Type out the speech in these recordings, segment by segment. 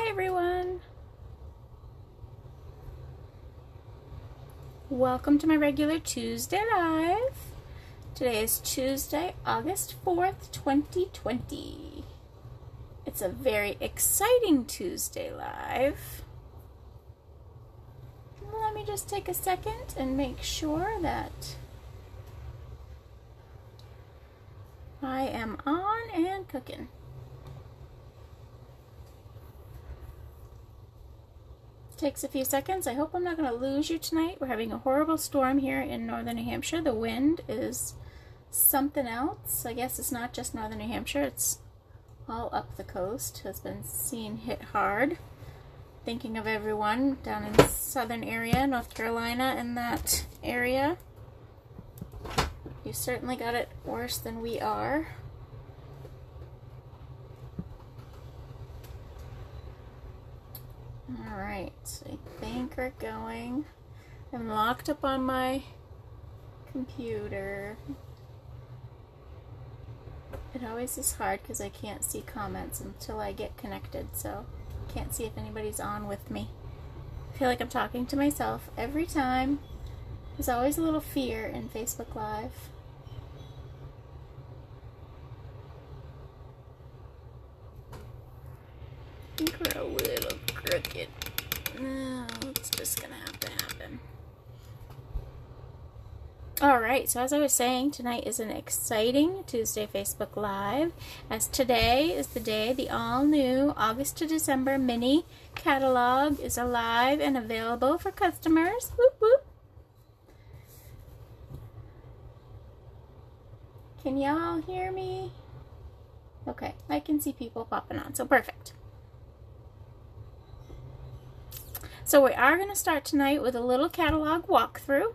Hi everyone! Welcome to my regular Tuesday Live. Today is Tuesday, August 4th, 2020. It's a very exciting Tuesday Live. Let me just take a second and make sure that I am on and cooking. Takes a few seconds. I hope I'm not going to lose you tonight. We're having a horrible storm here in northern New Hampshire. The wind is something else. I guess it's not just northern New Hampshire. It's all up the coast. Has been seen hit hard. Thinking of everyone down in the southern area, North Carolina and that area. You certainly got it worse than we are. Alright, I think we're going. I'm locked up on my computer. It always is hard because I can't see comments until I get connected, so I can't see if anybody's on with me. I feel like I'm talking to myself every time. There's always a little fear in Facebook Live. I think we're a little crooked. No, it's just gonna have to happen. Alright, so as I was saying, tonight is an exciting Tuesday Facebook Live, as today is the day the all-new August to December mini catalog is alive and available for customers. Whoop whoop. Can y'all hear me? Okay, I can see people popping on, so perfect. So we are going to start tonight with a little catalog walkthrough,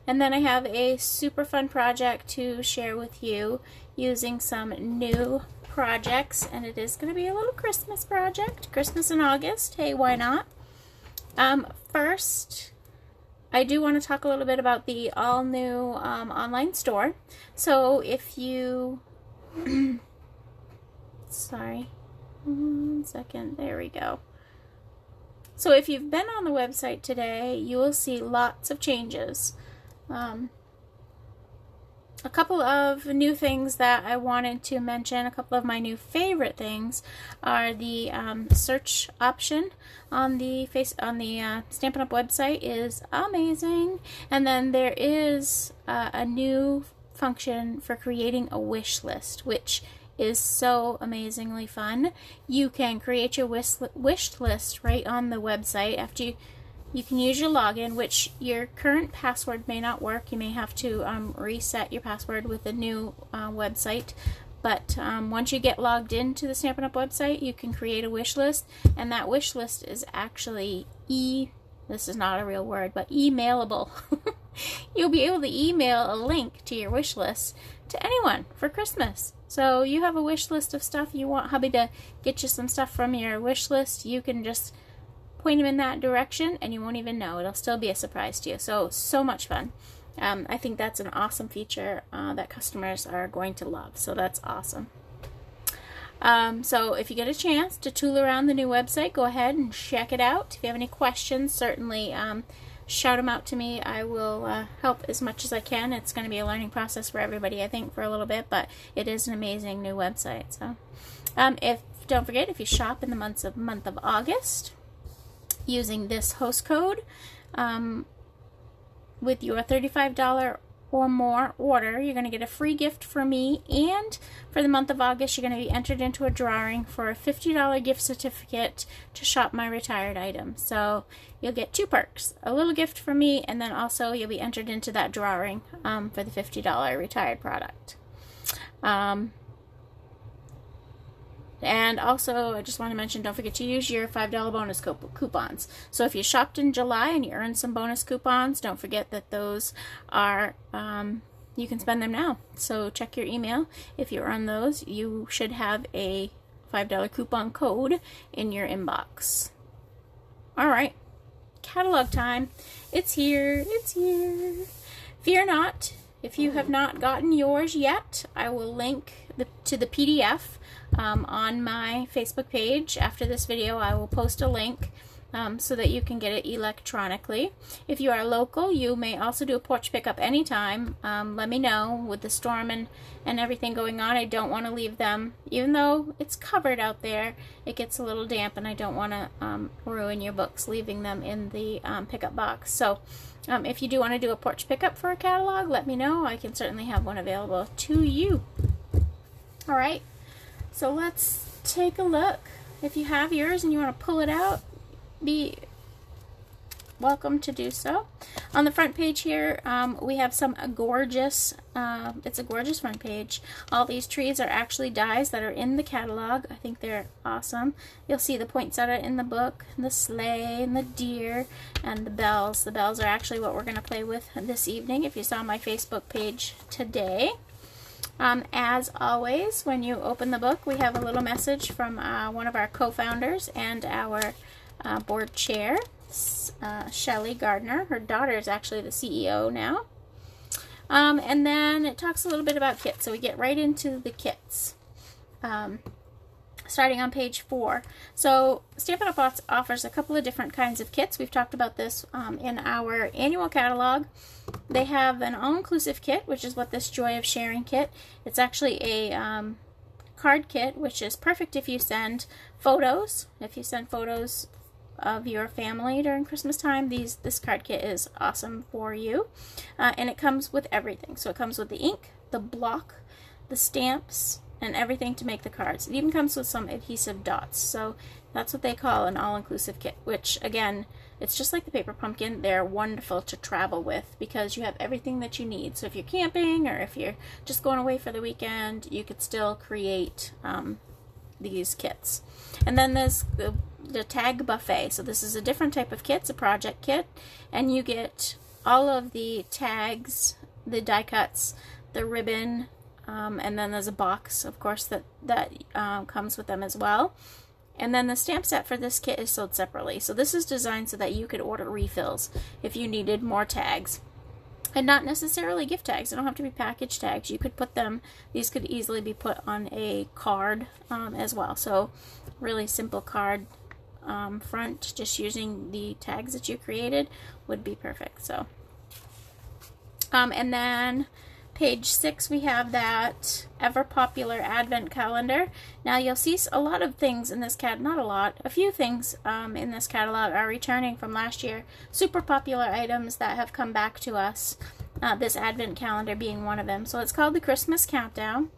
and then I have a super fun project to share with you using some new projects, and it is going to be a little Christmas project. Christmas in August, hey, why not? First, I do want to talk a little bit about the all-new online store. So if you... Sorry. 1 second. There we go. So if you've been on the website today, you will see lots of changes. A couple of new things that I wanted to mention, a couple of my new favorite things, are the search option on the Stampin' Up website is amazing, and then there is a new function for creating a wish list, which is so amazingly fun. You can create your wish list right on the website. After you can use your login, which your current password may not work. You may have to reset your password with a new website. But once you get logged into the Stampin' Up website, you can create a wish list, and that wish list is actually this is not a real word, but emailable. You'll be able to email a link to your wish list to anyone for Christmas. So you have a wish list of stuff you want hubby to get you some stuff from your wish list. You can just point him in that direction and you won't even know. It'll still be a surprise to you. So much fun. I think that's an awesome feature that customers are going to love. So that's awesome. So if you get a chance to tool around the new website, go ahead and check it out. If you have any questions, certainly shout them out to me. I will help as much as I can. It's going to be a learning process for everybody, I think, for a little bit, but it is an amazing new website. So, don't forget, if you shop in the month of August using this host code with your $35 or more order, you're going to get a free gift from me, and for the month of August you're going to be entered into a drawing for a $50 gift certificate to shop my retired items. So you'll get two perks, a little gift from me, and then also you'll be entered into that drawing for the $50 retired product. And also, I just want to mention, don't forget to use your $5 bonus coupons. So if you shopped in July and you earned some bonus coupons, don't forget that those are, you can spend them now. So check your email. If you earn those, you should have a $5 coupon code in your inbox. Alright, catalog time. It's here. It's here. Fear not. if you have not gotten yours yet, I will link to the PDF on my Facebook page. After this video, I will post a link so that you can get it electronically. If you are local, you may also do a porch pickup anytime. Let me know. With the storm and everything going on, I don't want to leave them, even though it's covered out there, it gets a little damp, and I don't want to ruin your books leaving them in the pickup box. So if you do want to do a porch pickup for a catalog, let me know. I can certainly have one available to you. Alright, so let's take a look. If you have yours and you want to pull it out, be welcome to do so. On the front page here, we have some gorgeous, it's a gorgeous front page. All these trees are actually dies that are in the catalog. I think they're awesome. You'll see the poinsettia in the book, the sleigh, and the deer, and the bells. The bells are actually what we're going to play with this evening, if you saw my Facebook page today. As always, when you open the book, we have a little message from one of our co-founders and our board chair, Shelley Gardner. Her daughter is actually the CEO now. And then it talks a little bit about kits, so we get right into the kits. Starting on page 4. So Stampin' Up! Offers a couple of different kinds of kits. We've talked about this in our annual catalog. They have an all-inclusive kit, which is what this Joy of Sharing kit. It's actually a card kit, which is perfect if you send photos. If you send photos of your family during Christmas time, this card kit is awesome for you. And it comes with everything. So it comes with the ink, the block, the stamps, and everything to make the cards. It even comes with some adhesive dots. So that's what they call an all-inclusive kit, which again, it's just like the paper pumpkin. They're wonderful to travel with because you have everything that you need. So if you're camping or if you're just going away for the weekend, you could still create these kits. And then there's the tag buffet. So this is a different type of kit. It's a project kit, and you get all of the tags, the die cuts, the ribbon, and then there's a box, of course, that comes with them as well. And then the stamp set for this kit is sold separately. So this is designed so that you could order refills if you needed more tags. And not necessarily gift tags. They don't have to be package tags. You could put them, these could easily be put on a card as well. So really simple card front, just using the tags that you created would be perfect. So and then page 6, we have that ever popular advent calendar. Now you'll see a lot of things in this not a lot, a few things in this catalog are returning from last year. Super popular items that have come back to us, this advent calendar being one of them. So it's called the Christmas Countdown.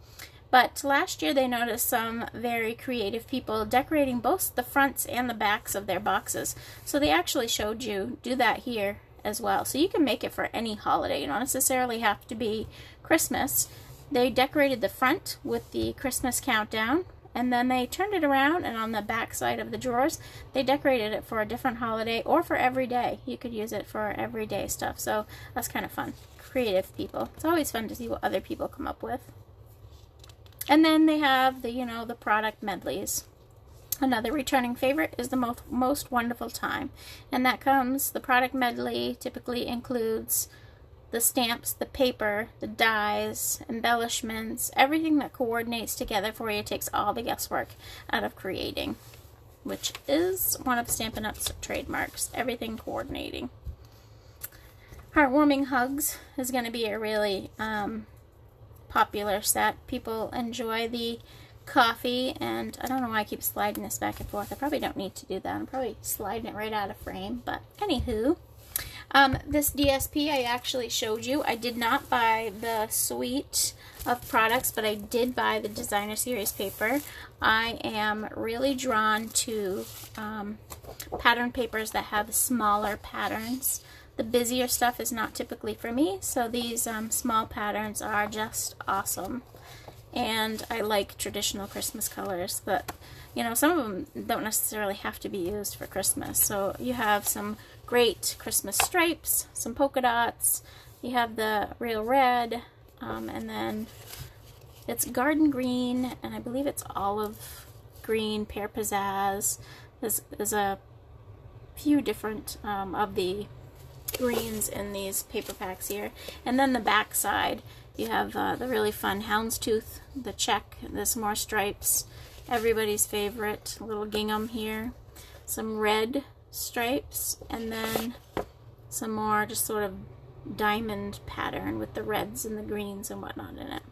But last year they noticed some very creative people decorating both the fronts and the backs of their boxes. So they actually showed you do that here as well. So you can make it for any holiday. You don't necessarily have to be Christmas. They decorated the front with the Christmas Countdown, and then they turned it around, and on the back side of the drawers they decorated it for a different holiday or for every day. You could use it for everyday stuff. So that's kind of fun. Creative people. It's always fun to see what other people come up with. And then they have the, the product medleys. Another returning favorite is the most wonderful time. And that comes, the product medley typically includes the stamps, the paper, the dies, embellishments, everything that coordinates together for you, takes all the guesswork out of creating, which is one of Stampin' Up's trademarks, everything coordinating. Heartwarming Hugs is going to be a really popular set. People enjoy the coffee, and I don't know why I keep sliding this back and forth. I probably don't need to do that. I'm probably sliding it right out of frame, but anywho. This DSP I actually showed you. I did not buy the suite of products, but I did buy the Designer Series paper. I am really drawn to pattern papers that have smaller patterns. The busier stuff is not typically for me, so these small patterns are just awesome. And I like traditional Christmas colors, but some of them don't necessarily have to be used for Christmas. So you have some great Christmas stripes, some polka dots, you have the real red, and then it's garden green, and I believe it's olive green, pear pizzazz. There's a few different of the greens in these paper packs here. And then the back side, you have the really fun houndstooth, the check, there's more stripes, everybody's favorite, little gingham here, some red stripes, and then some more just sort of diamond pattern with the reds and the greens and whatnot in it.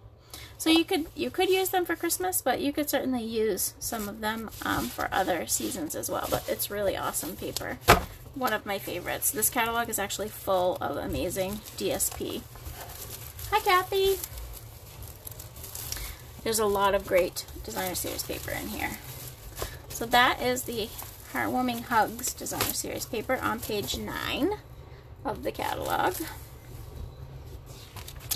So you could use them for Christmas, but you could certainly use some of them for other seasons as well. But it's really awesome paper. One of my favorites. This catalog is actually full of amazing DSP. Hi, Kathy. There's a lot of great Designer Series paper in here. So that is the Heartwarming Hugs Designer Series paper on page 9 of the catalog.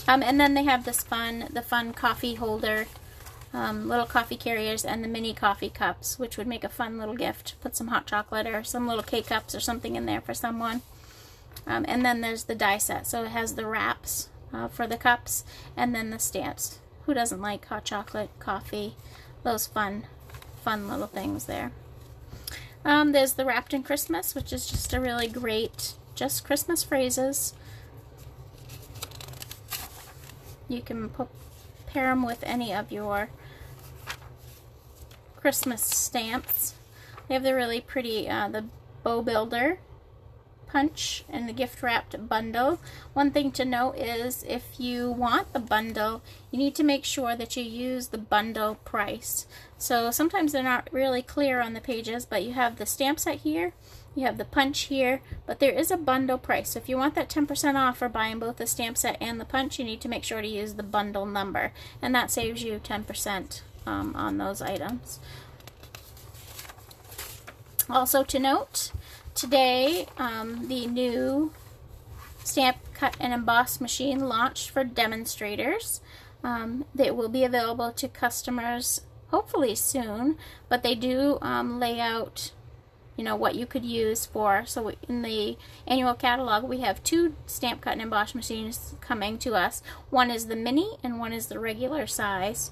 And then they have this the fun coffee holder, little coffee carriers, and the mini coffee cups, which would make a fun little gift. Put some hot chocolate or some little K-cups or something in there for someone. And then there's the die set. So it has the wraps for the cups, and then the stamps. Who doesn't like hot chocolate, coffee, those fun little things there. There's the Wrapped in Christmas, which is just a really great, just Christmas phrases. You can pair them with any of your Christmas stamps. They have the really pretty, the Bow Builder punch and the gift wrapped bundle. One thing to note is if you want the bundle, you need to make sure that you use the bundle price. So sometimes they're not really clear on the pages, but you have the stamp set here, you have the punch here, but there is a bundle price. So if you want that 10% off for buying both the stamp set and the punch, you need to make sure to use the bundle number, and that saves you 10% on those items. Also to note, today the new stamp cut and emboss machine launched for demonstrators. They will be available to customers hopefully soon, but they do lay out, you know, what you could use for. So in the annual catalog, we have 2 stamp cut and emboss machines coming to us. One is the mini and one is the regular size.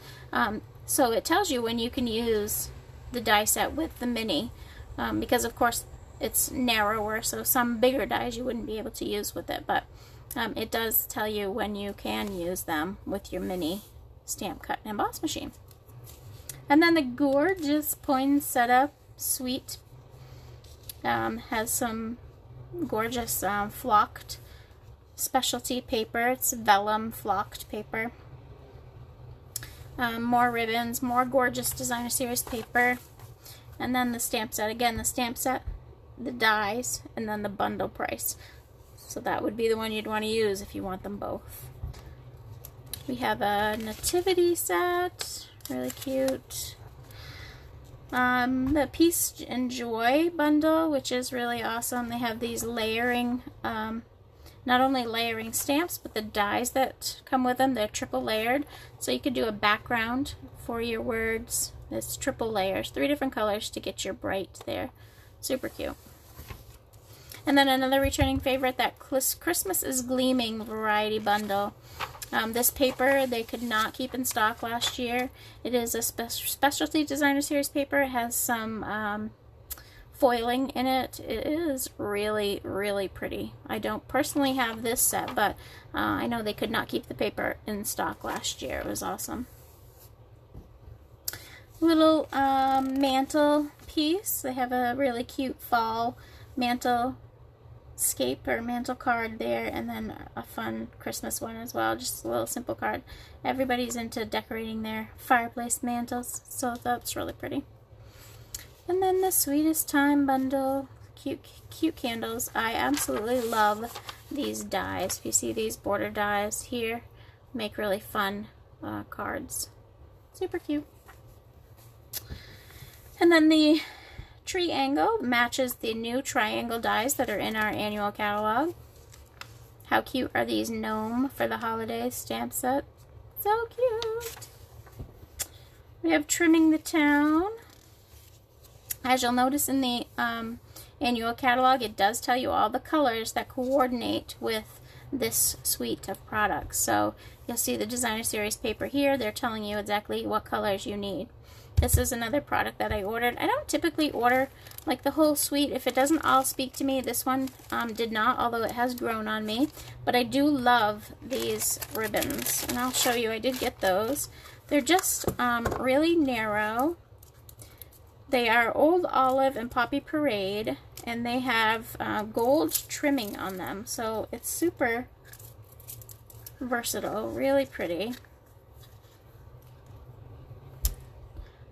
So it tells you when you can use the die set with the mini, because of course it's narrower, so some bigger dies you wouldn't be able to use with it, but it does tell you when you can use them with your mini stamp cut and emboss machine. And then the gorgeous poinsettia suite has some gorgeous flocked specialty paper. It's vellum flocked paper. More ribbons, more gorgeous Designer Series paper, and then the stamp set. Again, the stamp set, the dies, and then the bundle price. So that would be the one you'd want to use if you want them both. We have a nativity set, really cute. The Peace and Joy bundle, which is really awesome. They have these layering, not only layering stamps, but the dies that come with them. They're triple layered, so you could do a background for your words. It's triple layers, 3 different colors to get your bright there. Super cute. And then another returning favorite, that Christmas is Gleaming variety bundle. This paper they could not keep in stock last year. It is a specialty Designer Series paper. It has some foiling in it. It is really, really pretty. I don't personally have this set, but I know they could not keep the paper in stock last year. It was awesome. Little mantle piece. They have a really cute fall mantle scape or mantle card there, and then a fun Christmas one as well, just a little simple card. Everybody's into decorating their fireplace mantles, so that's really pretty. And then the Sweetest Time bundle, cute candles. I absolutely love these dies. If you see these border dies here, make really fun cards. Super cute. And then the Triangle matches the new triangle dies that are in our annual catalog. How cute are these gnome for the holidays stamp set? So cute. We have Trimming the Town. As you'll notice in the annual catalog, it does tell you all the colors that coordinate with this suite of products. So you'll see the Designer Series paper here. They're telling you exactly what colors you need. This is another product that I ordered. I don't typically order like the whole suite. If it doesn't all speak to me, this one did not, although it has grown on me. But I do love these ribbons, and I'll show you. I did get those. They're just really narrow. They are Old Olive and Poppy Parade, and they have gold trimming on them, so it's super versatile, really pretty.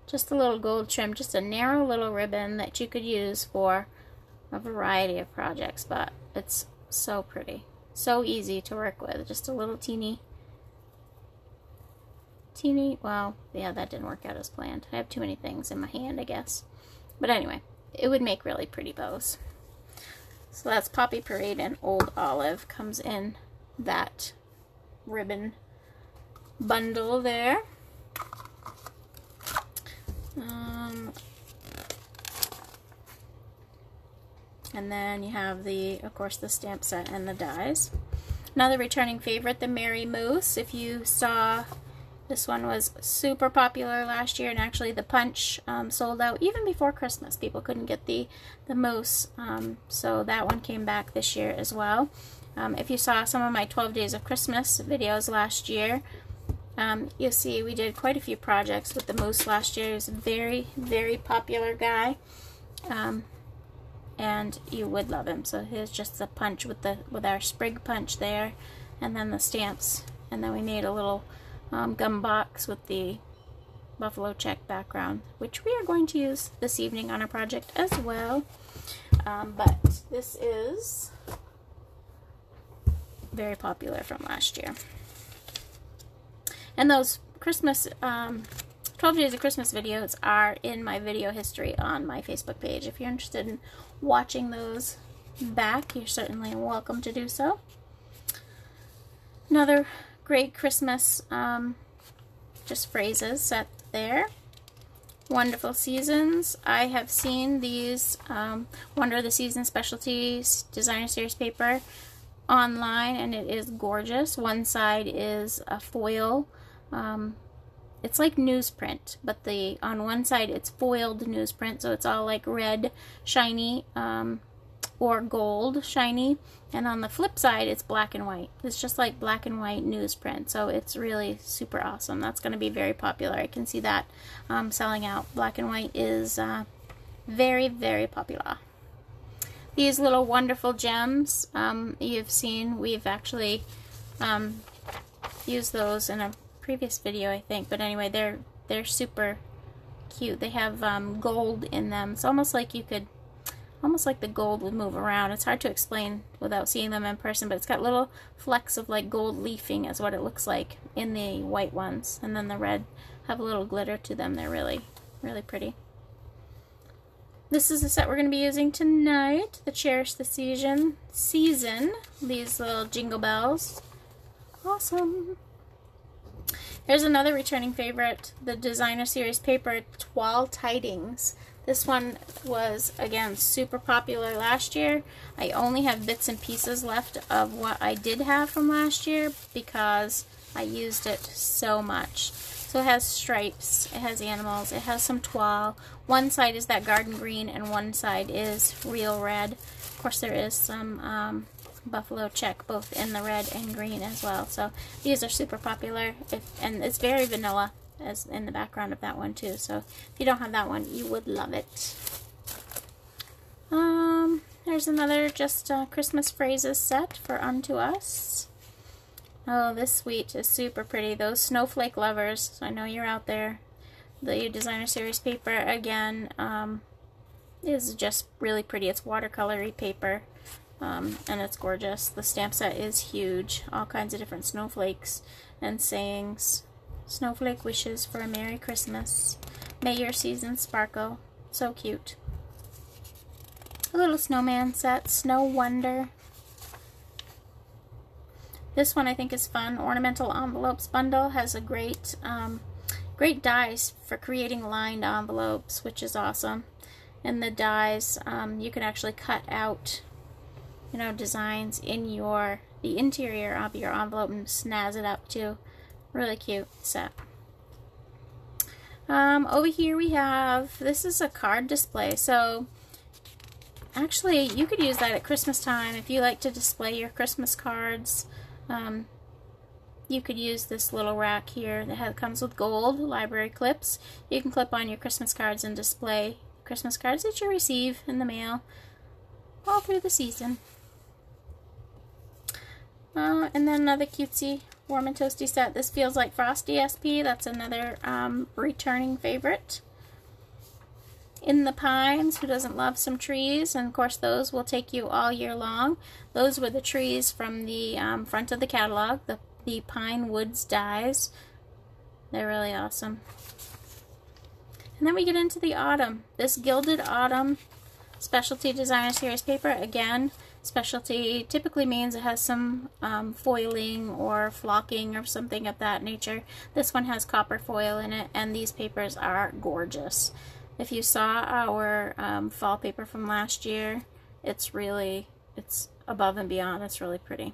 Just a little gold trim, just a narrow little ribbon that you could use for a variety of projects, but it's so pretty. So easy to work with. Just a little teeny, well, yeah, that didn't work out as planned. I have too many things in my hand, I guess. But anyway, it would make really pretty bows. So that's Poppy Parade and Old Olive. Comes in that ribbon bundle there. And then you have of course, the stamp set and the dies. Another returning favorite, the Merry Moose. If you saw, this one was super popular last year, and actually the punch sold out even before Christmas. People couldn't get the moose, so that one came back this year as well. If you saw some of my 12 Days of Christmas videos last year, you'll see we did quite a few projects with the moose last year. He was a very, very popular guy, and you would love him. So here's just the punch with our sprig punch there, and then the stamps, and then we made a little gum box with the buffalo check background, which we are going to use this evening on our project as well. But this is very popular from last year. And those Christmas 12 Days of Christmas videos are in my video history on my Facebook page. If you're interested in watching those back, you're certainly welcome to do so. Another great Christmas just phrases set there. Wonderful Seasons. I have seen these Wonder of the Season Specialties Designer Series paper online, and it is gorgeous. One side is a foil. It's like newsprint, but on one side it's foiled newsprint, so it's all like red shiny or gold shiny, and on the flip side it's black and white. It's just like black and white newsprint, so it's really super awesome. That's going to be very popular. I can see that selling out. Black and white is very, very popular. These little wonderful gems you've seen, we've actually used those in a previous video, I think, but anyway, they're super cute. They have gold in them. It's almost like the gold would move around. It's hard to explain without seeing them in person, but it's got little flecks of like gold leafing is what it looks like in the white ones, and then the red have a little glitter to them. They're really, really pretty. This is the set we're going to be using tonight, the Cherish the Season. These little jingle bells. Awesome. Here's another returning favorite, the Designer Series paper Toile Tidings. This one was, again, super popular last year. I only have bits and pieces left of what I did have from last year because I used it so much. So it has stripes, it has animals, it has some toile. One side is that garden green and one side is real red. Of course, there is some buffalo check both in the red and green as well. So these are super popular, and it's very vanilla as in the background of that one too. So if you don't have that one, you would love it. There's another just Christmas phrases set for Unto Us. Oh, this suite is super pretty. Those snowflake lovers, I know you're out there. The Designer Series paper, again, is just really pretty. It's watercolory paper. And it's gorgeous. The stamp set is huge. All kinds of different snowflakes and sayings. Snowflake wishes for a Merry Christmas. May your season sparkle. So cute. A little snowman set. Snow Wonder. This one I think is fun. Ornamental Envelopes Bundle has a great dies for creating lined envelopes, which is awesome. And the dies, you can actually cut out designs in the interior of your envelope and snazz it up too. Really cute set. Over here we have, this is a card display, so actually you could use that at Christmas time if you like to display your Christmas cards. You could use this little rack here that comes with gold library clips. You can clip on your Christmas cards and display Christmas cards that you receive in the mail all through the season. And then another cutesy warm and toasty set. This feels like Frosty SP. That's another returning favorite. In the Pines, who doesn't love some trees? And of course those will take you all year long. Those were the trees from the front of the catalog, the Pine Woods dies. They're really awesome. And then we get into the autumn. This Gilded Autumn Specialty Designer Series paper. Again, specialty typically means it has some foiling or flocking or something of that nature. This one has copper foil in it, and these papers are gorgeous. If you saw our fall paper from last year, it's above and beyond. It's really pretty.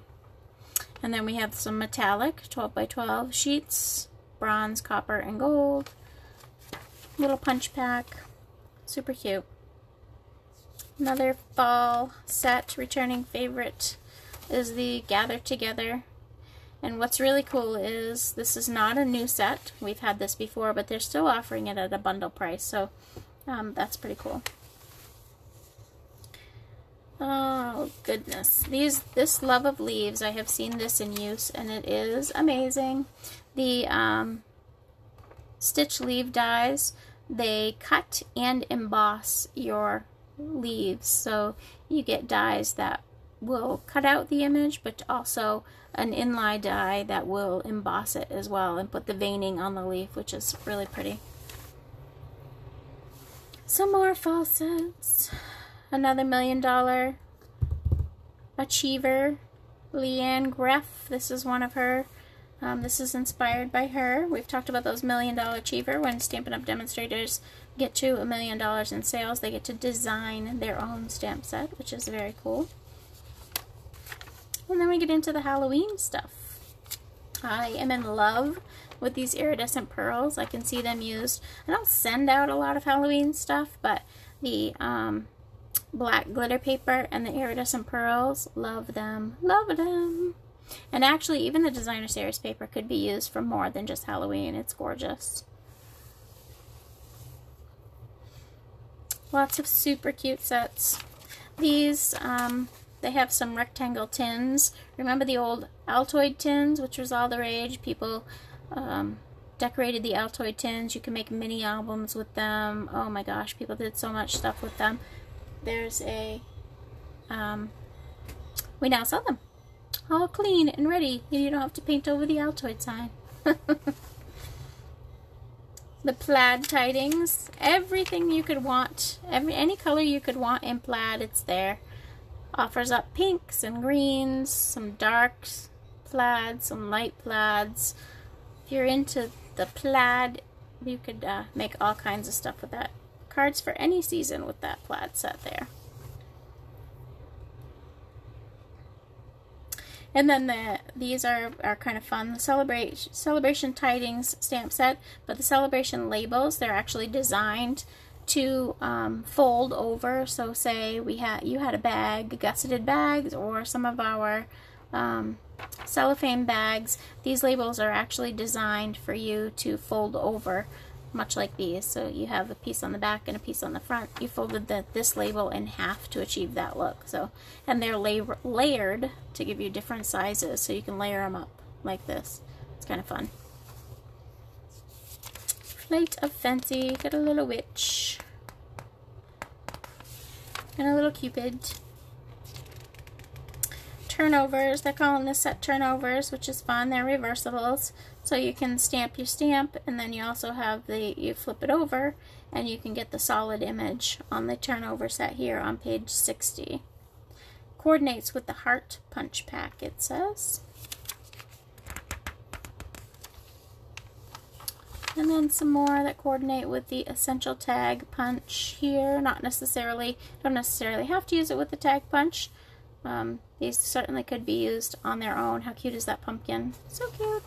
And then we have some metallic 12 by 12 sheets, bronze, copper, and gold. Little punch pack, super cute. Another fall set returning favorite is the Gather Together. And what's really cool is this is not a new set. We've had this before, but they're still offering it at a bundle price, so that's pretty cool. Oh goodness, this Love of Leaves, I have seen this in use and it is amazing. The stitch leaf dies, they cut and emboss your leaves, so you get dies that will cut out the image, but also an inlay die that will emboss it as well and put the veining on the leaf, which is really pretty. Some more fall sets. Another $1 Million Achiever, Leanne Greff. This is one of her. This is inspired by her. We've talked about those $1 Million Achiever. When Stampin' Up! Demonstrators get to $1 million in sales, they get to design their own stamp set, which is very cool. And then we get into the Halloween stuff. I am in love with these iridescent pearls. I can see them used. I don't send out a lot of Halloween stuff, but the black glitter paper and the iridescent pearls, love them, love them. And actually even the designer series paper could be used for more than just Halloween. It's gorgeous. Lots of super cute sets. These they have some rectangle tins. Remember the old Altoid tins, which was all the rage? People decorated the Altoid tins. You can make mini albums with them. Oh my gosh, people did so much stuff with them. There's a, we now sell them. All clean and ready. You don't have to paint over the Altoid sign. The plaid tidings. Everything you could want. Any color you could want in plaid, it's there. Offers up pinks and greens, some darks plaids, some light plaids. If you're into the plaid, you could make all kinds of stuff with that. Cards for any season with that plaid set there. And then these are kind of fun. The Celebration Tidings stamp set, but the Celebration labels, they're actually designed to fold over. So say you had a bag, gusseted bags, or some of our cellophane bags. These labels are actually designed for you to fold over, much like these. So you have a piece on the back and a piece on the front. You folded this label in half to achieve that look. So, and they're layered to give you different sizes, so you can layer them up like this. It's kind of fun. Flight of Fancy. Got a little witch and a little cupid. Turnovers. They're calling this set turnovers, which is fun. They're reversibles, so you can stamp your stamp, and then you also have you flip it over, and you can get the solid image on the turnover set here on page 60. Coordinates with the heart punch pack, it says. And then some more that coordinate with the essential tag punch here. Don't necessarily have to use it with the tag punch. These certainly could be used on their own. How cute is that pumpkin? So cute.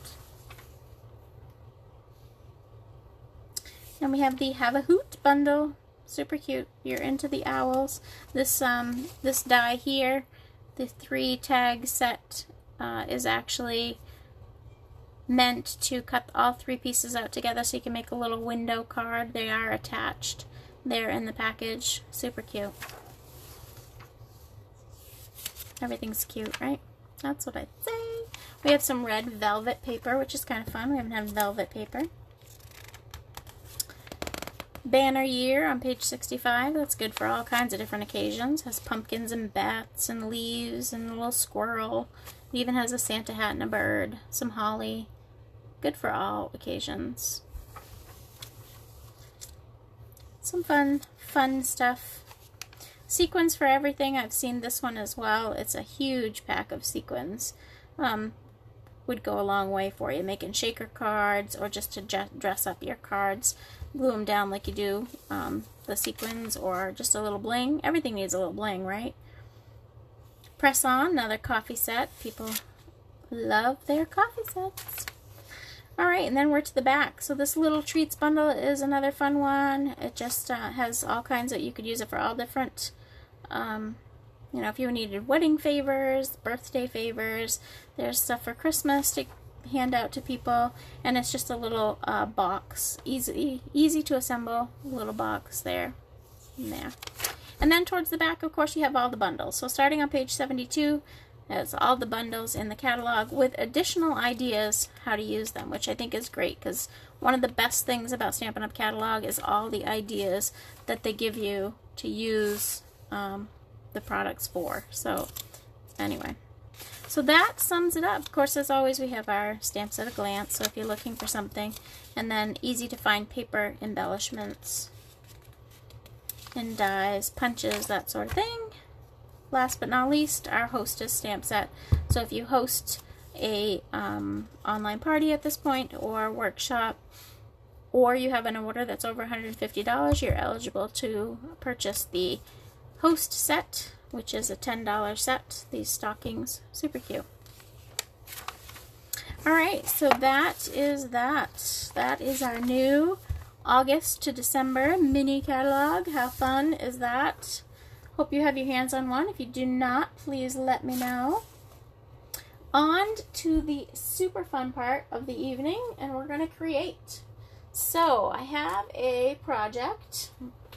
And we have the Have a Hoot bundle. Super cute. You're into the owls. This this die here, the 3 tag set, is actually meant to cut all 3 pieces out together so you can make a little window card. They are attached there in the package. Super cute. Everything's cute, right? That's what I'd say. We have some red velvet paper, which is kind of fun. We haven't had velvet paper. Banner year on page 65. That's good for all kinds of different occasions. Has pumpkins and bats and leaves and a little squirrel. It even has a Santa hat and a bird. Some holly. Good for all occasions. Some fun stuff. Sequins for everything. I've seen this one as well. It's a huge pack of sequins. Would go a long way for you, making shaker cards or just to dress up your cards. Glue them down like you do the sequins, or just a little bling. Everything needs a little bling, right? Press on, another coffee set. People love their coffee sets. Alright, and then we're to the back. So this little treats bundle is another fun one. It just has all kinds of, you could use it for all different, you know, if you needed wedding favors, birthday favors, there's stuff for Christmas to hand out to people, and it's just a little box, easy to assemble, little box there and there. And then towards the back, of course, you have all the bundles. So starting on page 72, there's all the bundles in the catalog with additional ideas how to use them, which I think is great, because one of the best things about Stampin' Up! Catalog is all the ideas that they give you to use the products for. So anyway, so that sums it up. Of course, as always, we have our stamps at a glance, so if you're looking for something, and then easy to find paper embellishments and dies, punches, that sort of thing. Last but not least, our hostess stamp set. So if you host a online party at this point, or workshop, or you have an order that's over $150, you're eligible to purchase the host set, which is a $10 set. These stockings, super cute. Alright, so that is that. That is our new August to December mini catalog. How fun is that? Hope you have your hands on one. If you do not, please let me know. On to the super fun part of the evening, and we're going to create. So I have a project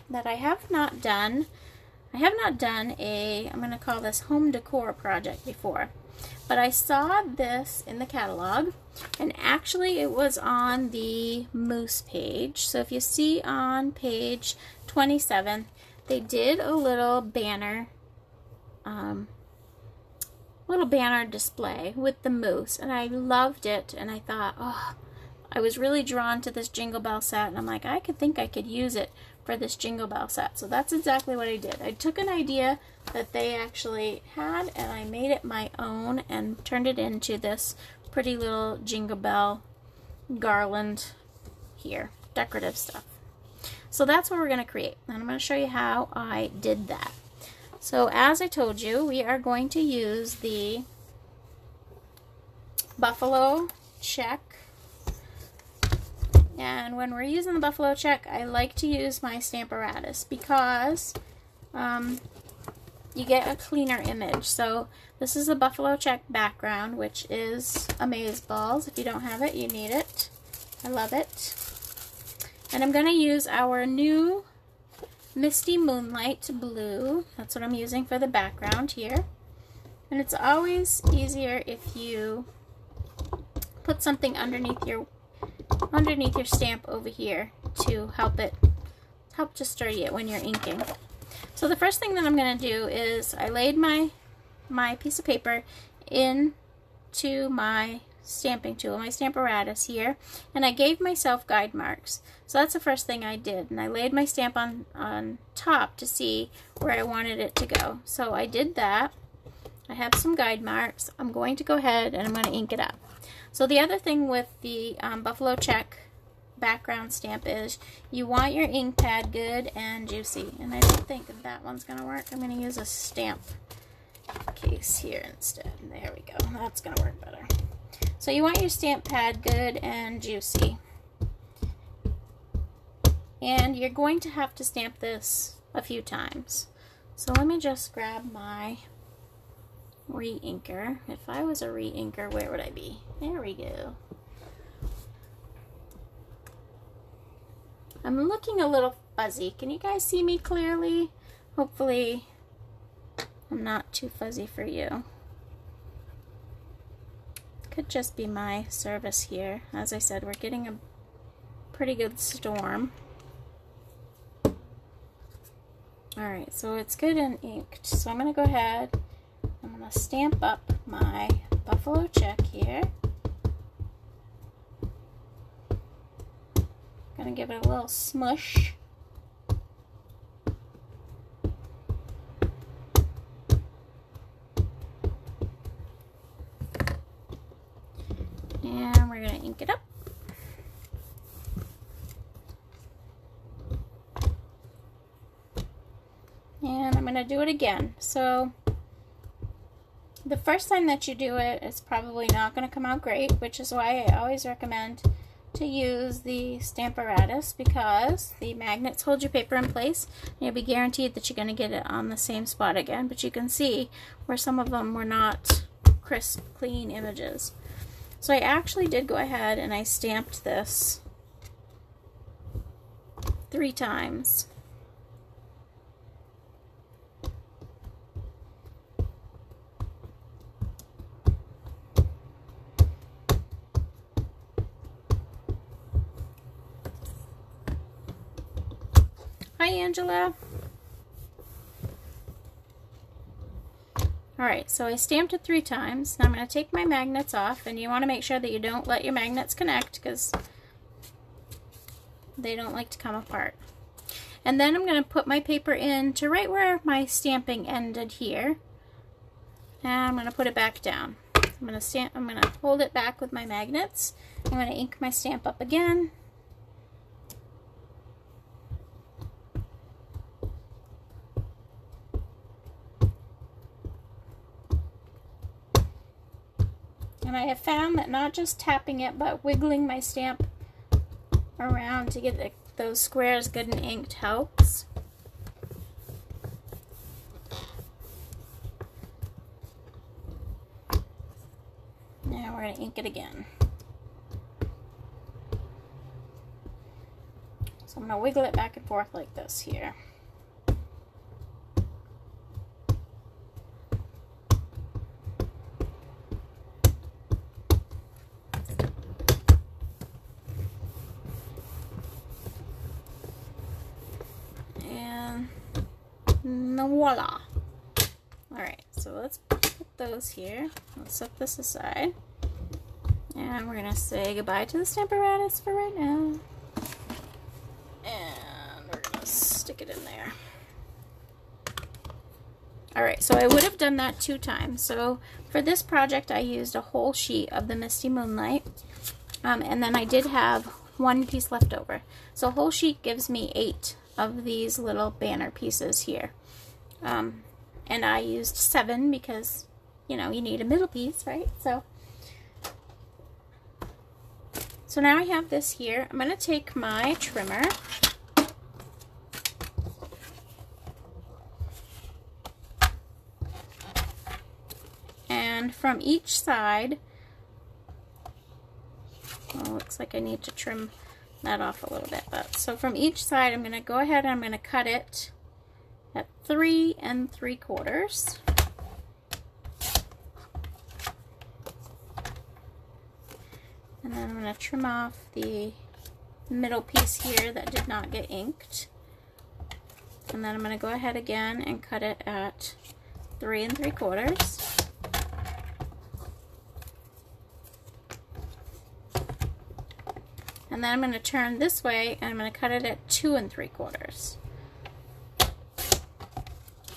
that I have not done. I have not done a, I'm going to call this home decor project before, but I saw this in the catalog, and actually it was on the Moose page. So if you see on page 27, they did a little banner display with the moose, and I loved it, and I thought, oh, I was really drawn to this Jingle Bell set, and I'm like, I think I could use it for this Jingle Bell set. So that's exactly what I did. I took an idea that they actually had, and I made it my own and turned it into this pretty little Jingle Bell garland here, decorative stuff. So that's what we're going to create, and I'm going to show you how I did that. So as I told you, we are going to use the buffalo check. And when we're using the buffalo check, I like to use my Stamparatus because you get a cleaner image. So this is a buffalo check background, which is Amazeballs. If you don't have it, you need it. I love it. And I'm going to use our new Misty Moonlight blue. That's what I'm using for the background here. And it's always easier if you put something underneath your stamp over here to help to sturdy it when you're inking. So the first thing that I'm going to do is I laid my piece of paper into my stamping tool, my Stamparatus here, and I gave myself guide marks. So that's the first thing I did, and I laid my stamp on top to see where I wanted it to go. So I did that. I have some guide marks. I'm going to go ahead and I'm going to ink it up. So the other thing with the buffalo check background stamp is you want your ink pad good and juicy, and I don't think that one's going to work. I'm going to use a stamp case here instead. There we go. That's going to work better. So you want your stamp pad good and juicy. And you're going to have to stamp this a few times. So let me just grab my re-inker. If I was a re-inker, where would I be? There we go. I'm looking a little fuzzy. Can you guys see me clearly? Hopefully I'm not too fuzzy for you. Could just be my service here. As I said, we're getting a pretty good storm. Alright, so it's good and inked. So I'm going to go ahead, I'm going to stamp up my buffalo check here. Going to give it a little smush. And we're going to ink it up. And I'm going to do it again. So the first time that you do it, it's probably not going to come out great, which is why I always recommend to use the Stamparatus, because the magnets hold your paper in place and you'll be guaranteed that you're going to get it on the same spot again. But you can see where some of them were not crisp, clean images. So I actually did go ahead and I stamped this 3 times. Hi, Angela. Alright, so I stamped it 3 times. Now I'm going to take my magnets off, and you want to make sure that you don't let your magnets connect because they don't like to come apart. And then I'm going to put my paper in to right where my stamping ended here. And I'm going to put it back down. I'm going to hold it back with my magnets. I'm going to ink my stamp up again. And I have found that not just tapping it, but wiggling my stamp around to get those squares good and inked helps. Now we're going to ink it again. So I'm going to wiggle it back and forth like this here. Voila! Alright, so let's put those here. Let's set this aside. And we're going to say goodbye to the Stamparatus for right now. And we're going to stick it in there. Alright, so I would have done that 2 times. So for this project I used a whole sheet of the Misty Moonlight. And then I did have 1 piece left over. So a whole sheet gives me 8 of these little banner pieces here. And I used 7 because, you know, you need a middle piece, right? So now I have this here. I'm going to take my trimmer and from each side, well, looks like I need to trim that off a little bit, but so from each side I'm going to go ahead and I'm going to cut it at 3 3/4. And then I'm going to trim off the middle piece here that did not get inked. And then I'm going to go ahead again and cut it at 3 3/4. And then I'm going to turn this way and I'm going to cut it at 2 3/4.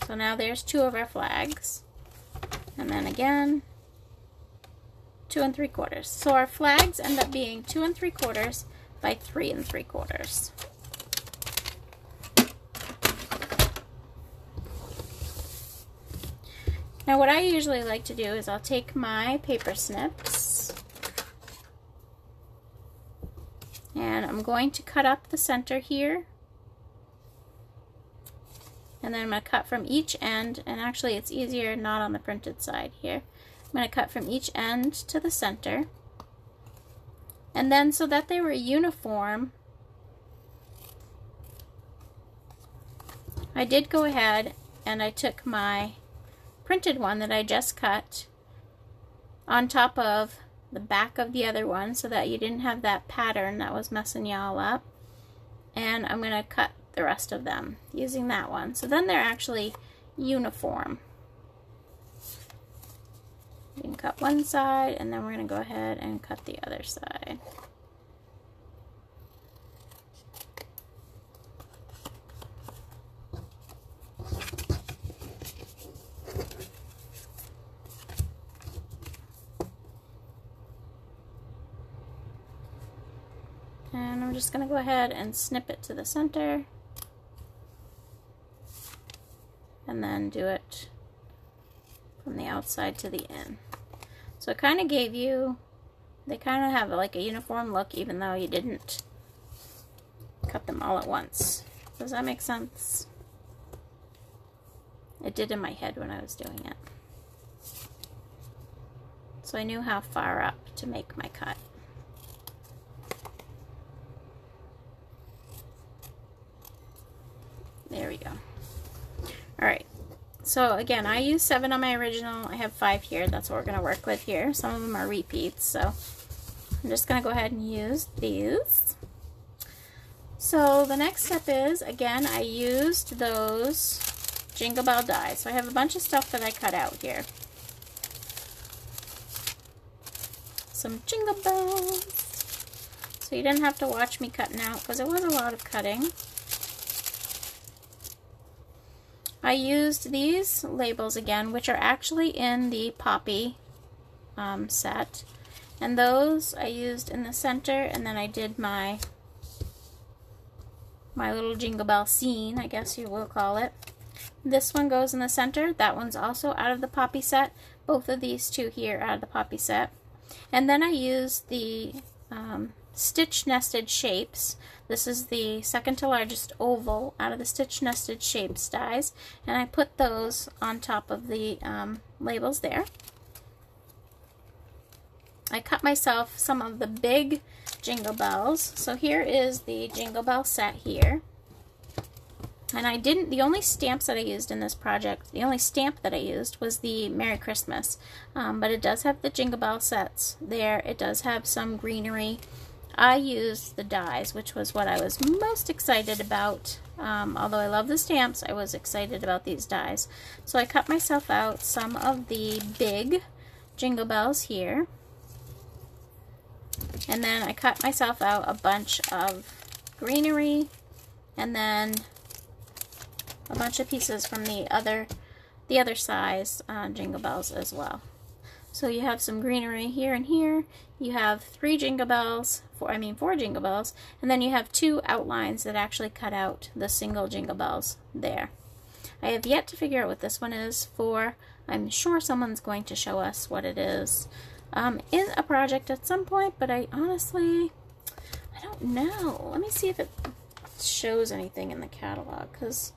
So now there's 2 of our flags. And then again, 2 3/4. So our flags end up being 2 3/4 by 3 3/4. Now what I usually like to do is I'll take my paper snips and I'm going to cut up the center here and then I'm going to cut from each end, and actually it's easier not on the printed side here. I'm going to cut from each end to the center, and then so that they were uniform, I did go ahead and I took my printed one that I just cut on top of the back of the other one so that you didn't have that pattern that was messing y'all up, and I'm going to cut the rest of them using that one. So then they're actually uniform. You can cut one side, and then we're going to go ahead and cut the other side. And I'm just going to go ahead and snip it to the center, and then do it from the outside to the in. So it kind of gave you, they kind of have like a uniform look even though you didn't cut them all at once. Does that make sense? It did in my head when I was doing it. So I knew how far up to make my cut. There we go. Alright, so again, I used 7 on my original. I have 5 here. That's what we're going to work with here. Some of them are repeats, so I'm just going to go ahead and use these. So the next step is, again, I used those Jingle Bell dies. So I have a bunch of stuff that I cut out here. Some Jingle Bells. So you didn't have to watch me cutting out because it was a lot of cutting. I used these labels again, which are actually in the Poppy set, and those I used in the center, and then I did my little Jingle Bell scene, I guess you will call it. This one goes in the center. That one's also out of the Poppy set. Both of these two here out of the Poppy set. And then I used the stitch nested shapes. This is the second to largest oval out of the stitch nested shapes dies, and I put those on top of the labels there. I cut myself some of the big Jingle Bells. So here is the Jingle Bell set here. And I didn't, the only stamps that I used in this project, the only stamp that I used was the Merry Christmas. But it does have the Jingle Bell sets there. It does have some greenery. I used the dies, which was what I was most excited about. Although I love the stamps, I was excited about these dies. So I cut myself out some of the big Jingle Bells here. And then I cut myself out a bunch of greenery, and then a bunch of pieces from the other size Jingle Bells as well. So you have some greenery here and here. You have 4 Jingle Bells, and then you have 2 outlines that actually cut out the single Jingle Bells there. I have yet to figure out what this one is for. I'm sure someone's going to show us what it is in a project at some point, but I honestly don't know. Let me see if it shows anything in the catalog, because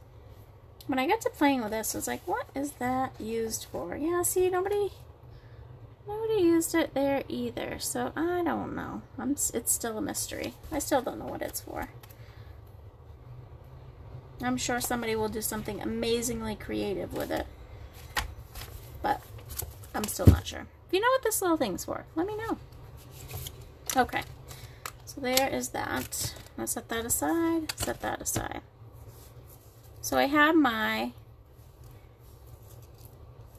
when I got to playing with this, I was like, what is that used for? Yeah, see, nobody used it there either, so I don't know. It's still a mystery. I still don't know what it's for. I'm sure somebody will do something amazingly creative with it, but I'm still not sure. If you know what this little thing's for, let me know. Okay, so there is that. I'm gonna set that aside, set that aside. So I have my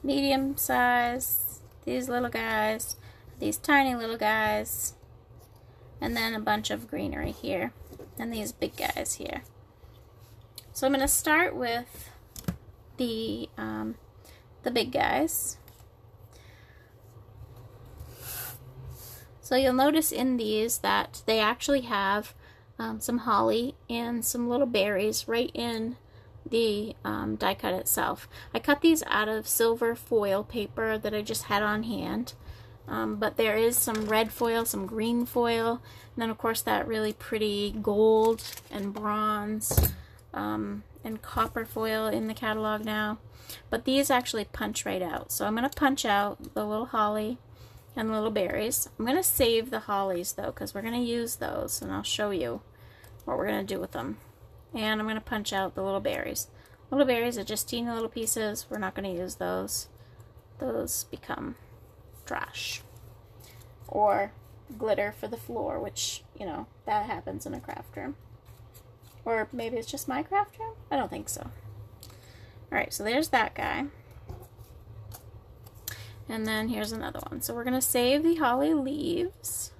medium size, these little guys, these tiny little guys, and then a bunch of greenery here, and these big guys here. So I'm going to start with the big guys. So you'll notice in these that they actually have some holly and some little berries right in the die cut itself. I cut these out of silver foil paper that I just had on hand, but there is some red foil, some green foil, and then of course that really pretty gold and bronze and copper foil in the catalog now, but these actually punch right out. So I'm going to punch out the little holly and the little berries. I'm going to save the hollies though, because we're going to use those, and I'll show you what we're going to do with them. And I'm going to punch out the little berries. Little berries are just teeny little pieces. We're not going to use those. Those become trash. Or glitter for the floor, which, you know, that happens in a craft room. Or maybe it's just my craft room? I don't think so. Alright, so there's that guy. And then here's another one. So we're going to save the holly leaves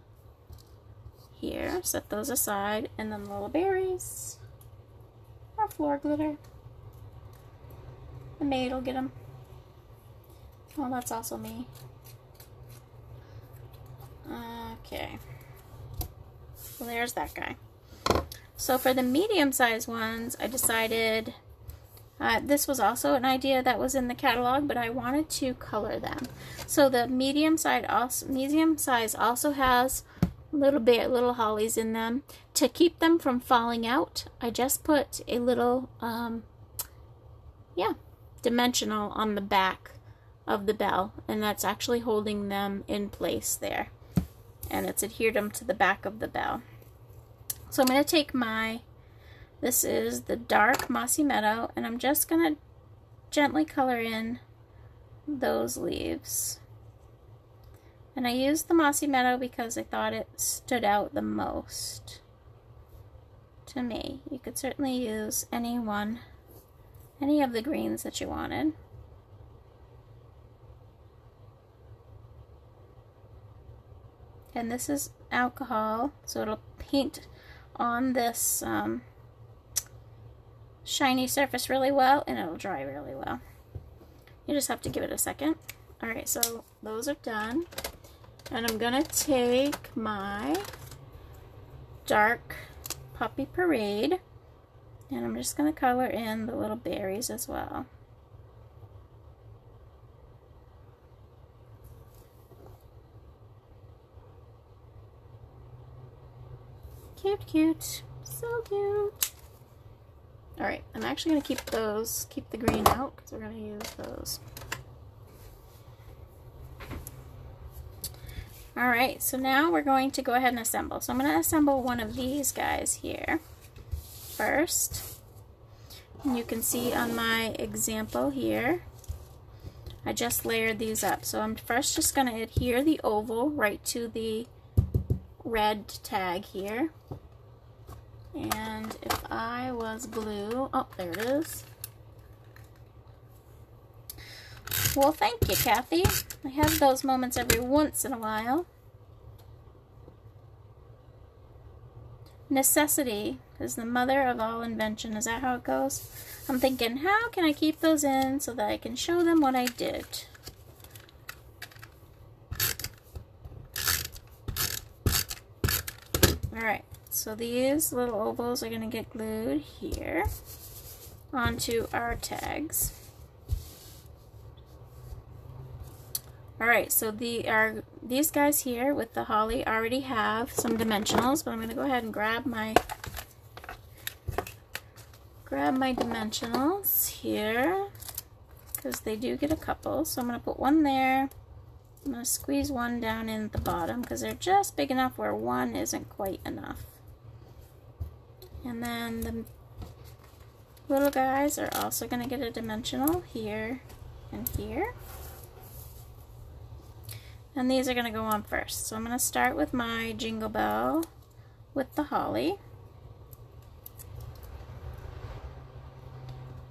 here, set those aside, and then the little berries, our floor glitter. The maid will get them. Oh, that's also me. Okay. So there's that guy. So for the medium-sized ones, I decided, this was also an idea that was in the catalog, but I wanted to color them. So the medium size also has little hollies in them. To keep them from falling out, I just put a little, dimensional on the back of the bell, and that's actually holding them in place there. And it's adhered them to the back of the bell. So I'm going to take this is the dark Mossy Meadow, and I'm just going to gently color in those leaves. And I used the Mossy Meadow because I thought it stood out the most to me. You could certainly use any of the greens that you wanted. And this is alcohol, so it'll paint on this shiny surface really well, and it'll dry really well. You just have to give it a second. Alright, so those are done. And I'm going to take my dark Poppy Parade, and I'm just going to color in the little berries as well. Cute, cute. So cute. Alright, I'm actually going to keep the green out, because we're going to use those. Alright, so now we're going to go ahead and assemble. So I'm going to assemble one of these guys here first. And you can see on my example here, I just layered these up. So I'm first just going to adhere the oval right to the red tag here. And if I was glue, oh, there it is. Well, thank you, Kathy. I have those moments every once in a while. Necessity is the mother of all invention. Is that how it goes? I'm thinking, how can I keep those in so that I can show them what I did? Alright, so these little ovals are going to get glued here onto our tags. Alright, so these guys here with the holly already have some dimensionals, but I'm going to go ahead and grab my dimensionals here, because they do get a couple. So I'm going to put one there. I'm going to squeeze one down in at the bottom, because they're just big enough where one isn't quite enough. And then the little guys are also going to get a dimensional here and here. And these are going to go on first. So I'm going to start with my Jingle Bell with the holly.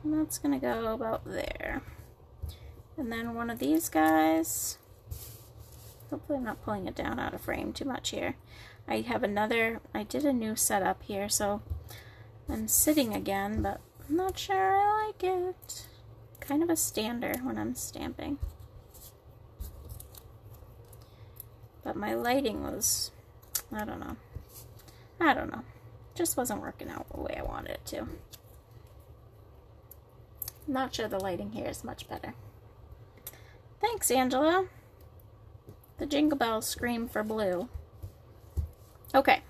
And that's going to go about there. And then one of these guys, hopefully I'm not pulling it down out of frame too much here. I did a new setup here, so I'm sitting again, but I'm not sure I like it. Kind of a stander when I'm stamping. But my lighting was, I don't know. Just wasn't working out the way I wanted it to. I'm not sure the lighting here is much better. Thanks, Angela. The jingle bells scream for blue. Okay.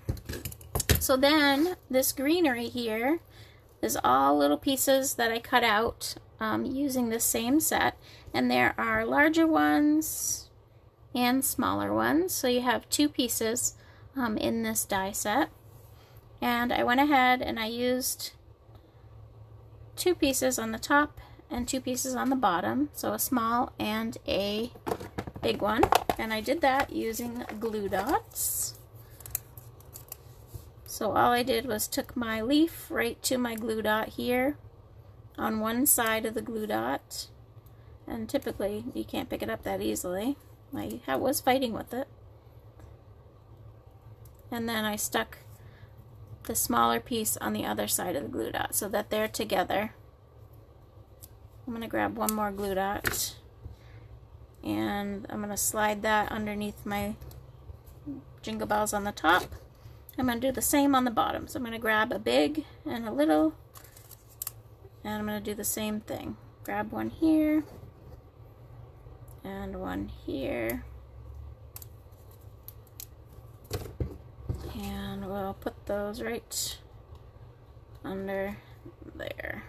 So then, this greenery here, is all little pieces that I cut out using the same set, and there are larger ones and smaller ones, so you have two pieces in this die set. And I went ahead and I used two pieces on the top and two pieces on the bottom, so a small and a big one, and I did that using glue dots. So all I did was took my leaf right to my glue dot here on one side of the glue dot, and typically you can't pick it up that easily. I was fighting with it. And then I stuck the smaller piece on the other side of the glue dot so that they're together. I'm going to grab one more glue dot and I'm going to slide that underneath my jingle bells on the top. I'm going to do the same on the bottom. So I'm going to grab a big and a little, and I'm going to do the same thing. Grab one here and one here, and we'll put those right under there,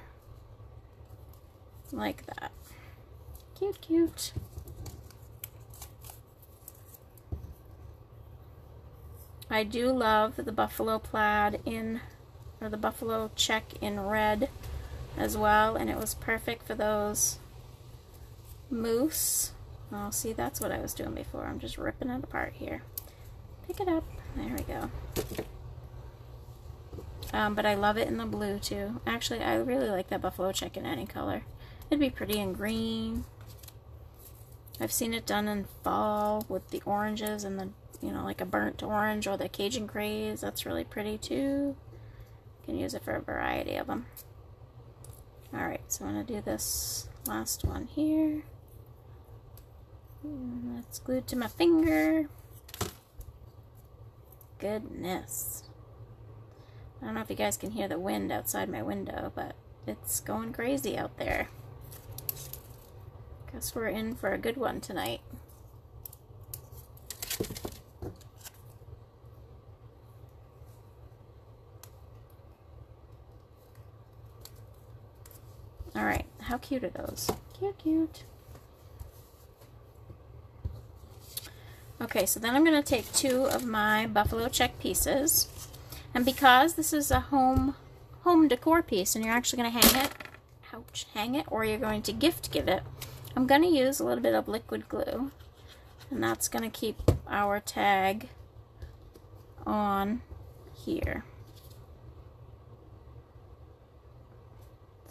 like that. Cute, cute. I do love the buffalo plaid or the buffalo check in red as well, and it was perfect for those moose. Oh, see, that's what I was doing before. I'm just ripping it apart here. Pick it up. There we go. But I love it in the blue too. Actually, I really like that buffalo check in any color. It'd be pretty in green. I've seen it done in fall with the oranges and the, you know, like a burnt orange or the Cajun craze. That's really pretty too. You can use it for a variety of them. Alright, so I'm going to do this last one here. That's glued to my finger. Goodness. I don't know if you guys can hear the wind outside my window, but it's going crazy out there. Guess we're in for a good one tonight. Alright, how cute are those? Cute, cute. Okay, so then I'm going to take two of my buffalo check pieces, and because this is a home decor piece and you're actually going to hang it, or you're going to gift give it, I'm going to use a little bit of liquid glue, and that's going to keep our tag on here.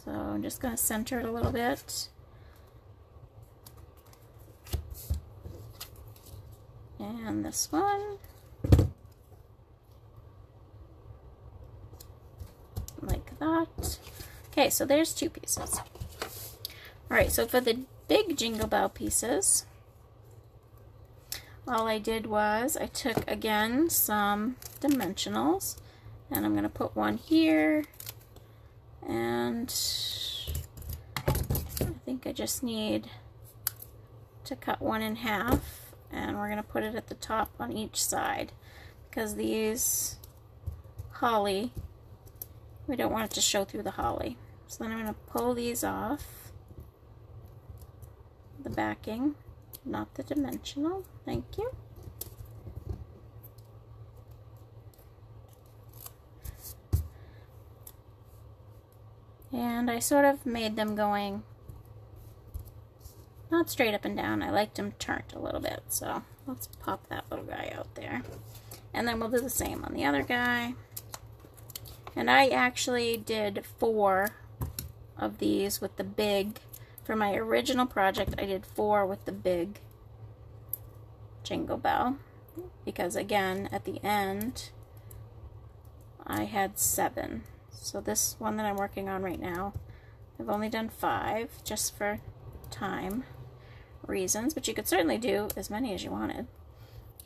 So I'm just going to center it a little bit. And this one. Like that. Okay, so there's two pieces. Alright, so for the big jingle bell pieces, all I did was I took, again, some dimensionals, and I'm going to put one here, and I think I just need to cut one in half, and we're going to put it at the top on each side, because these holly, we don't want it to show through the holly. So then I'm going to pull these off, the backing, not the dimensional. Thank you. And I sort of made them going not straight up and down. I liked them turned a little bit, so let's pop that little guy out there. And then we'll do the same on the other guy. And I actually did 4 of these with the big. For my original project, I did 4 with the big jingle bell, because again, at the end, I had 7. So this one that I'm working on right now, I've only done 5, just for time reasons, but you could certainly do as many as you wanted.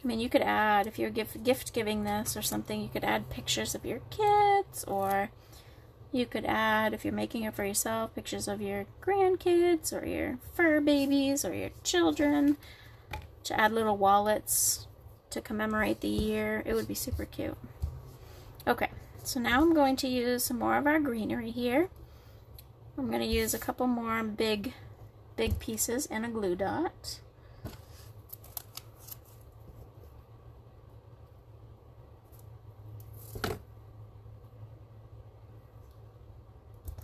I mean, you could add, if you're gift giving this or something, you could add pictures of your kids, or you could add, if you're making it for yourself, pictures of your grandkids or your fur babies or your children, to add little wallets to commemorate the year. It would be super cute. Okay, So now I'm going to use some more of our greenery here. I'm going to use a couple more big pieces and a glue dot.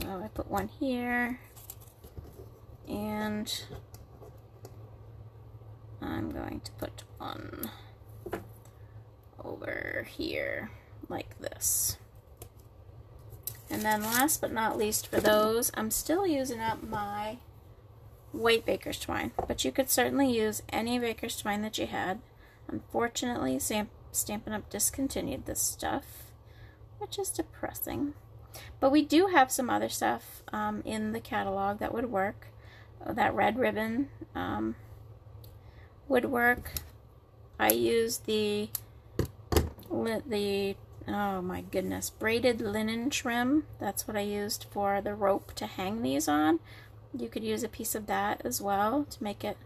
So I put one here, and I'm going to put one over here like this. And then last but not least for those, I'm still using up my white baker's twine, but you could certainly use any baker's twine that you had. Unfortunately, Stampin' Up! Discontinued this stuff, which is depressing. But we do have some other stuff in the catalog that would work. That red ribbon would work. I used the oh my goodness, braided linen trim. That's what I used for the rope to hang these on. You could use a piece of that as well to make it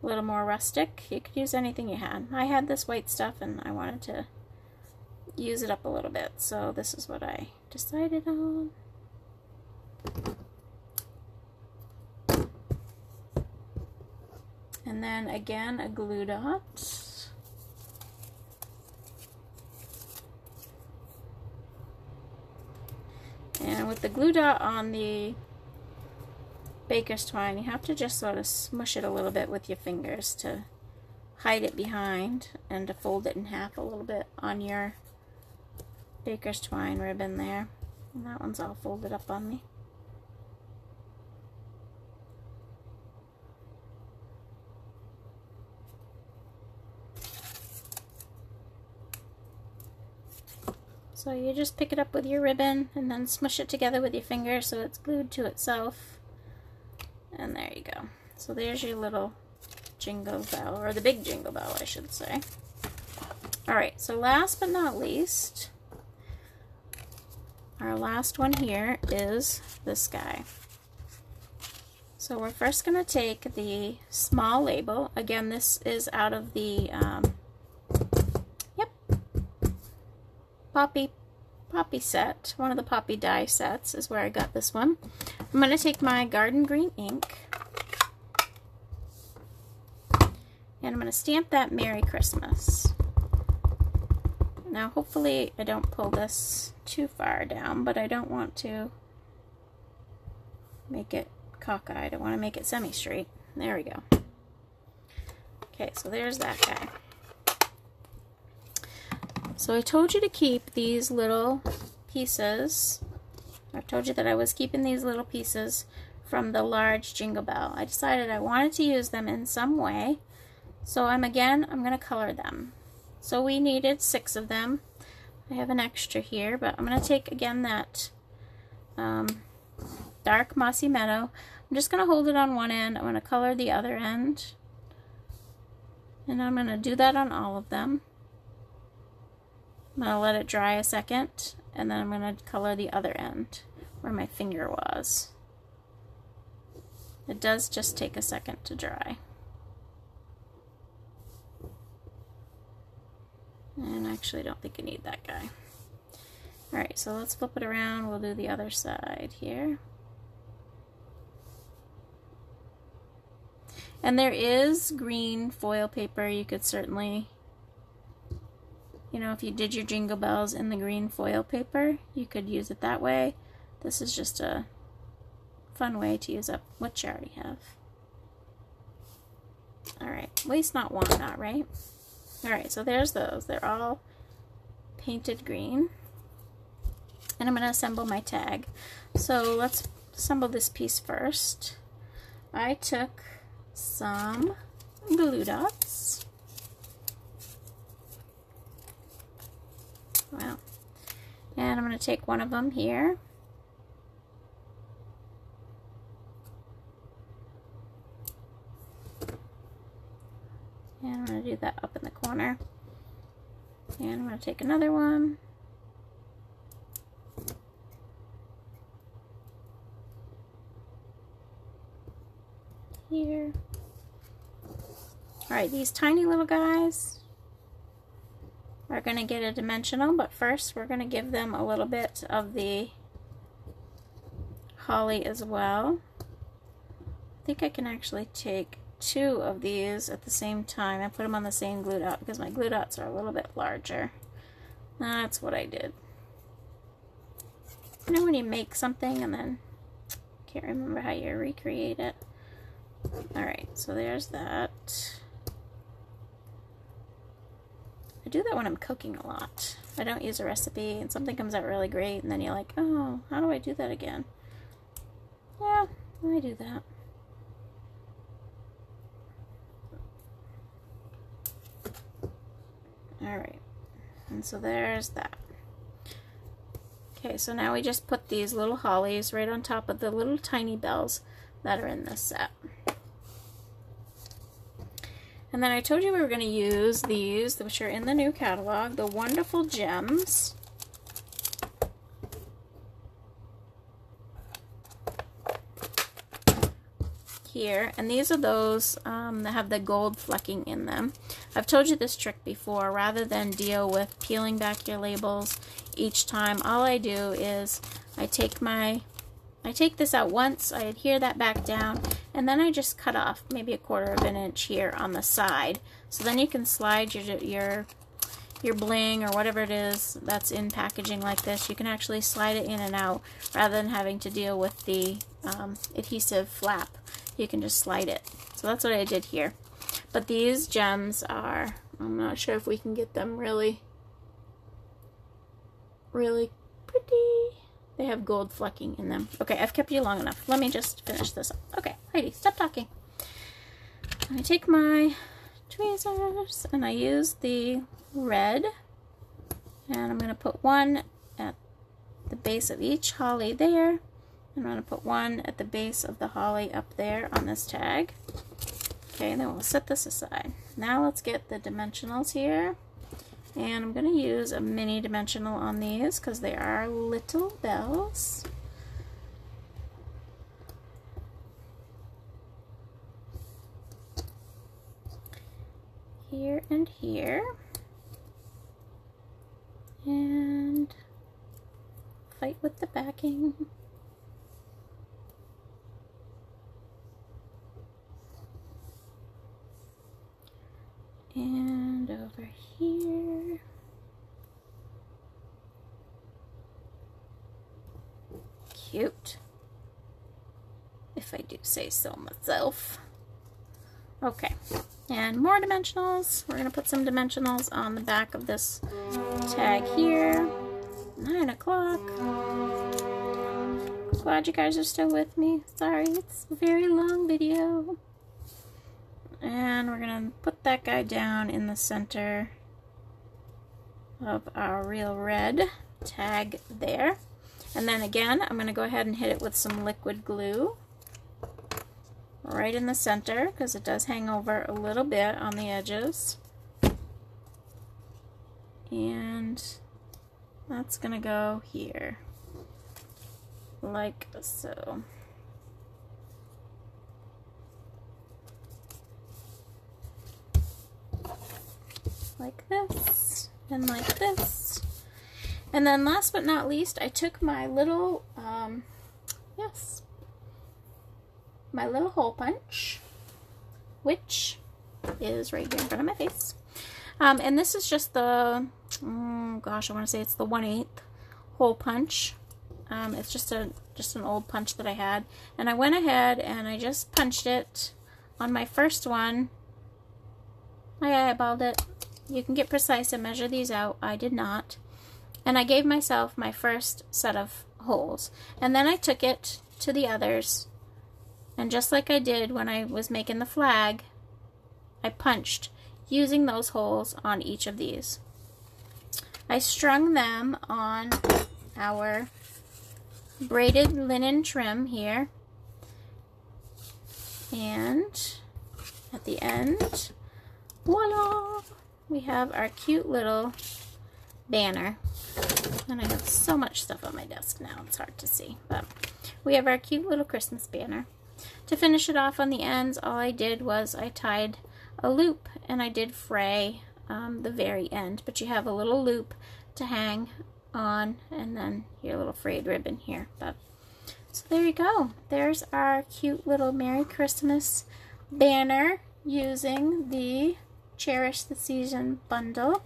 a little more rustic. You could use anything you had. I had this white stuff and I wanted to use it up a little bit, so this is what I decided on. And then again, a glue dot. And with the glue dot on the baker's twine, you have to just sort of smush it a little bit with your fingers to hide it behind and to fold it in half a little bit on your baker's twine ribbon there. And that one's all folded up on me. So you just pick it up with your ribbon and then smush it together with your finger so it's glued to itself. And there you go. So there's your little jingle bell, or the big jingle bell, I should say. Alright, so last but not least, our last one here is this guy. So we're first going to take the small label. Again, this is out of the Poppy set. One of the Poppy die sets is where I got this one. I'm going to take my garden green ink and I'm going to stamp that Merry Christmas. Now hopefully I don't pull this too far down, but I don't want to make it cockeyed. I want to make it semi-straight. There we go. Okay, so there's that guy. So I told you to keep these little pieces. I told you that I was keeping these little pieces from the large jingle bell. I decided I wanted to use them in some way. So I'm going to color them. So we needed 6 of them. I have an extra here, but I'm going to take again that dark mossy meadow. I'm just going to hold it on one end. I'm going to color the other end. And I'm going to do that on all of them. I'm going to let it dry a second, and then I'm going to color the other end where my finger was. It does just take a second to dry. And I actually don't think I need that guy. Alright, so let's flip it around. We'll do the other side here. And there is green foil paper. You could certainly, you know, if you did your jingle bells in the green foil paper, you could use it that way. This is just a fun way to use up what you already have. Alright, waste not, want not, right? Alright, so there's those. They're all painted green. And I'm going to assemble my tag. So let's assemble this piece first. I took some glue dots. Wow. And I'm going to take one of them here. And I'm going to do that up in the corner. And I'm going to take another one. Here. Alright, these tiny little guys, are going to get a dimensional, but first we're going to give them a little bit of the holly as well. I think I can actually take 2 of these at the same time and put them on the same glue dot because my glue dots are a little bit larger. That's what I did. You know when you make something and then can't remember how you recreate it? Alright, so there's that. I do that when I'm cooking a lot. I don't use a recipe and something comes out really great and then you're like, oh, how do I do that again? Yeah, I do that. Alright, and so there's that. Okay, so now we just put these little hollies right on top of the little tiny bells that are in this set. And then I told you we were going to use these, which are in the new catalog, the Wonderful Gems. Here, and these are those that have the gold flecking in them. I've told you this trick before. Rather than deal with peeling back your labels each time, all I do is I take this out once, I adhere that back down, and then I just cut off maybe 1/4 of an inch here on the side. So then you can slide your bling or whatever it is that's in packaging like this. You can actually slide it in and out rather than having to deal with the adhesive flap. You can just slide it. So that's what I did here. But these gems are, I'm not sure if we can get them really pretty. They have gold flecking in them. Okay, I've kept you long enough. Let me just finish this up. Okay, Heidi, stop talking. I take my tweezers and I use the red, and I'm going to put one at the base of each holly there. I'm going to put one at the base of the holly up there on this tag. Okay, then we'll set this aside. Now let's get the dimensionals here. And I'm going to use a mini dimensional on these because they are little bells. Here and here. And fight with the backing. And over here. Cute, if I do say so myself. Okay, and more dimensionals. We're going to put some dimensionals on the back of this tag here. 9 o'clock. Glad you guys are still with me. Sorry, it's a very long video. And we're going to put that guy down in the center of our real red tag there. And then again, I'm going to go ahead and hit it with some liquid glue right in the center because it does hang over a little bit on the edges. And that's going to go here, like so. Like this, and like this. And then last but not least, I took my little, my little hole punch, which is right here in front of my face. And this is just the, gosh, I want to say it's the 1/8 hole punch. It's just an old punch that I had. And I went ahead and I just punched it on my first one. I eyeballed it. You can get precise and measure these out. I did not. And I gave myself my first set of holes. And then I took it to the others. And just like I did when I was making the flag, I punched using those holes on each of these. I strung them on our braided linen trim here. And at the end, voila! We have our cute little banner. And I have so much stuff on my desk now, it's hard to see. But we have our cute little Christmas banner. To finish it off on the ends, all I did was I tied a loop and I did fray the very end, but you have a little loop to hang on, and then your little frayed ribbon here. But so there you go. There's our cute little Merry Christmas banner using the Cherish the Season bundle.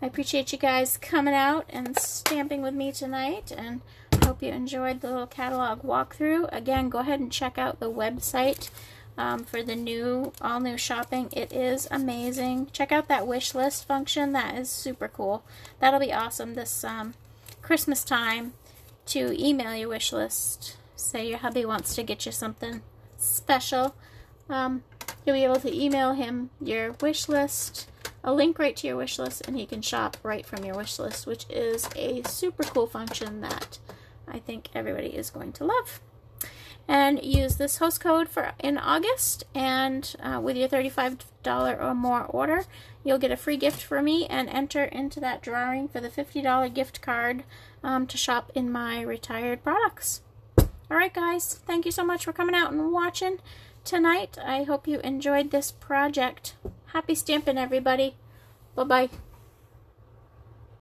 I appreciate you guys coming out and stamping with me tonight, and I hope you enjoyed the little catalog walkthrough. Again, go ahead and check out the website for the all new shopping. It is amazing. Check out that wish list function. That is super cool. That'll be awesome this Christmas time to email your wish list. Say your hubby wants to get you something special. You'll be able to email him your wish list, a link right to your wish list, and he can shop right from your wish list, which is a super cool function that I think everybody is going to love. And use this host code in August, and with your $35 or more order, you'll get a free gift from me and enter into that drawing for the $50 gift card to shop in my retired products. Alright guys, thank you so much for coming out and watching tonight. I hope you enjoyed this project. Happy stamping, everybody. Bye-bye.